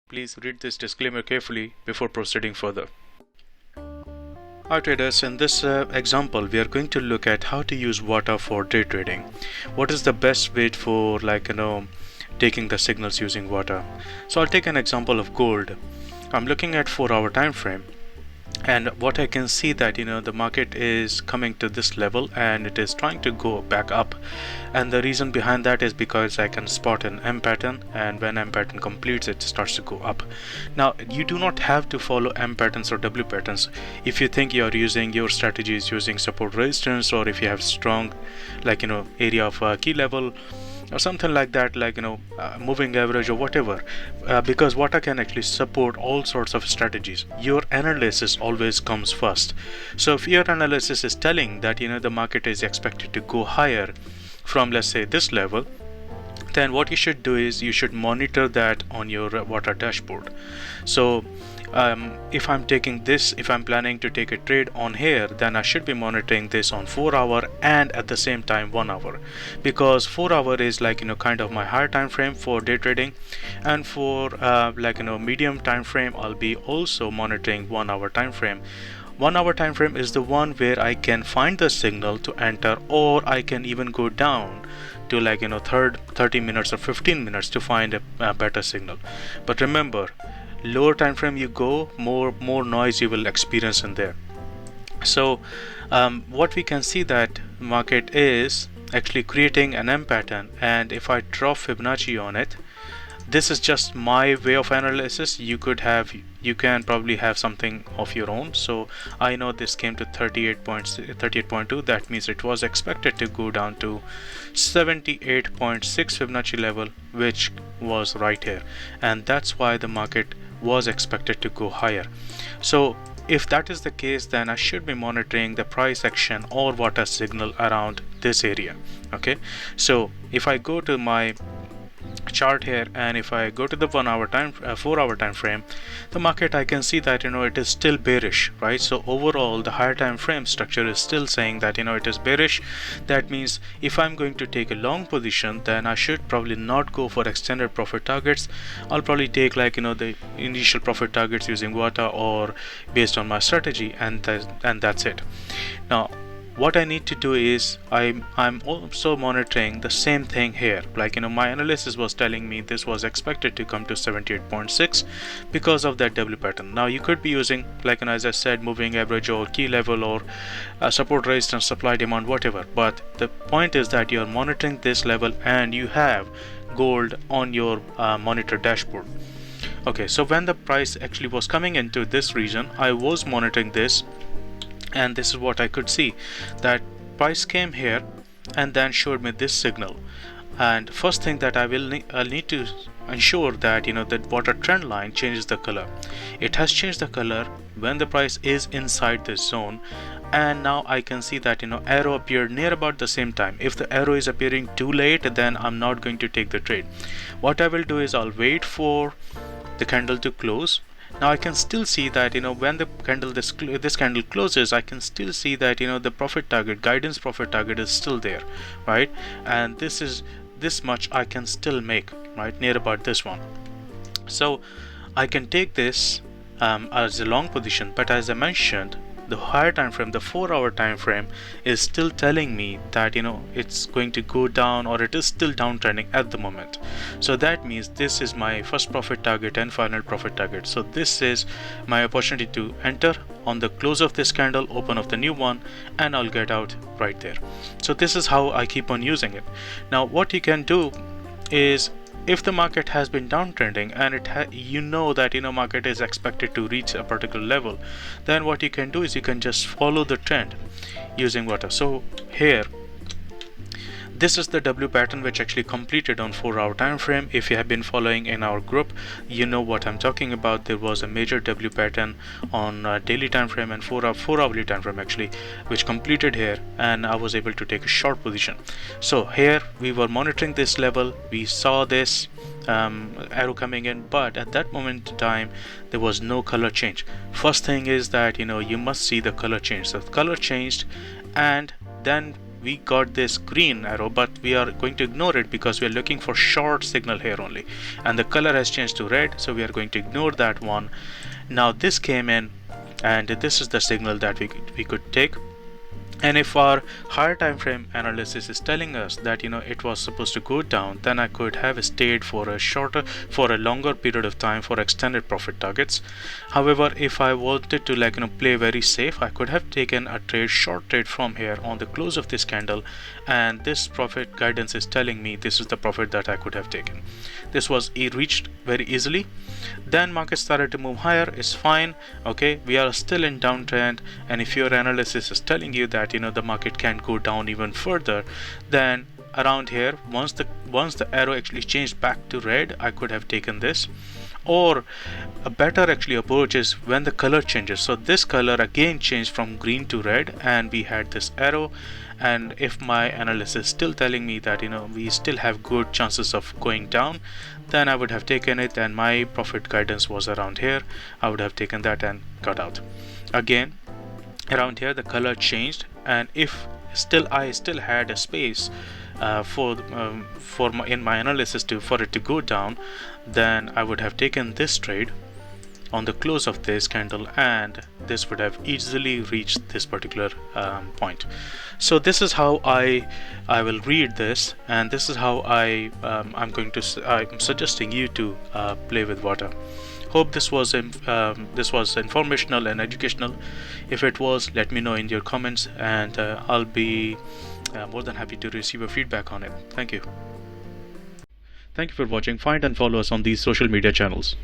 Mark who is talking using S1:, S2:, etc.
S1: Please read this disclaimer carefully before proceeding further. Hi traders, in this example we are going to look at how to use VATA for day trading. What is the best way for taking the signals using VATA? So I'll take an example of gold. I'm looking at 4-hour time frame, and what I can see that the market is coming to this level and it is trying to go back up, and the reason behind that is because I can spot an M pattern, and when M pattern completes it starts to go up. Now you do not have to follow M patterns or W patterns. If you think you're using your strategies using support resistance, or if you have strong area of key level or something like that, moving average or whatever, because VATA can actually support all sorts of strategies. Your analysis always comes first. So if your analysis is telling that the market is expected to go higher from, let's say, this level, then what you should do is you should monitor that on your VATA dashboard. So if I'm planning to take a trade on here, then I should be monitoring this on 4-hour and at the same time 1 hour, because 4-hour is kind of my higher time frame for day trading, and for medium time frame I'll be also monitoring 1-hour time frame. 1-hour time frame is the one where I can find the signal to enter, or I can even go down to 30 minutes or 15 minutes to find a better signal. But remember, lower time frame you go, more noise you will experience in there. So what we can see that market is actually creating an M pattern, and if I draw Fibonacci on it, this is just my way of analysis. You can probably have something of your own. So I know this came to 38.2. That means it was expected to go down to 78.6 Fibonacci level, which was right here, and that's why the market was expected to go higher. So if that is the case, then I should be monitoring the price action or VATA signal around this area. Okay, so if I go to my chart here, and if I go to the 4-hour time frame, the market, I can see that it is still bearish, right? So overall the higher time frame structure is still saying that it is bearish. That means if I'm going to take a long position, then I should probably not go for extended profit targets. I'll probably take the initial profit targets using VATA or based on my strategy, and that's it. Now what I need to do is I'm also monitoring the same thing here. My analysis was telling me this was expected to come to 78.6 because of that W pattern. Now you could be using as I said, moving average or key level or support resistance, supply demand, whatever, but the point is that you're monitoring this level and you have gold on your monitor dashboard. Okay, so when the price actually was coming into this region, I was monitoring this, and this is what I could see, that price came here and then showed me this signal. And first thing that I'll need to ensure that that VATA trend line changes the color. It has changed the color when the price is inside this zone, and now I can see that arrow appeared near about the same time. If the arrow is appearing too late, then I'm not going to take the trade. What I will do is I'll wait for the candle to close. Now I can still see that when the candle this candle closes, I can still see that the profit target, guidance profit target, is still there, right? And this much I can still make, right, near about this one. So I can take this as a long position, but as I mentioned, the higher time frame, the 4-hour time frame, is still telling me that it's going to go down, or it is still downtrending at the moment. So that means this is my first profit target and final profit target. So this is my opportunity to enter on the close of this candle, open of the new one, and I'll get out right there. So this is how I keep on using it. Now what you can do is, if the market has been downtrending and that market is expected to reach a particular level, then what you can do is you can just follow the trend using VATA. So here, this is the W pattern which actually completed on 4-hour time frame. If you have been following in our group, you know what I'm talking about. There was a major W pattern on daily time frame and 4-hourly time frame actually, which completed here, and I was able to take a short position. So here we were monitoring this level, we saw this arrow coming in, but at that moment in time there was no color change. First thing is that you must see the color change. So the color changed, and then we got this green arrow, but we are going to ignore it because we are looking for short signal here only, and the color has changed to red, so we are going to ignore that one. Now this came in, and this is the signal that we could take. And if our higher time frame analysis is telling us that it was supposed to go down, then I could have stayed for a longer period of time for extended profit targets. However, if I wanted to play very safe, I could have taken a short trade from here on the close of this candle, and this profit guidance is telling me this is the profit that I could have taken. This was reached very easily. Then market started to move higher. It's fine. Okay, we are still in downtrend, and if your analysis is telling you that the market can go down even further, then around here, once the arrow actually changed back to red, I could have taken this. Or a better approach is when the color changes. So this color again changed from green to red, and we had this arrow. And if my analysis is still telling me that we still have good chances of going down, then I would have taken it, and my profit guidance was around here. I would have taken that and got out. Again, around here the color changed, and if I still had a space in my analysis for it to go down, then I would have taken this trade on the close of this candle, and this would have easily reached this particular point. So this is how I will read this, and this is how I'm suggesting you to play with VATA. Hope this was informational and educational. If it was, let me know in your comments, and I'll be more than happy to receive your feedback on it. Thank you. Thank you for watching. Find and follow us on these social media channels.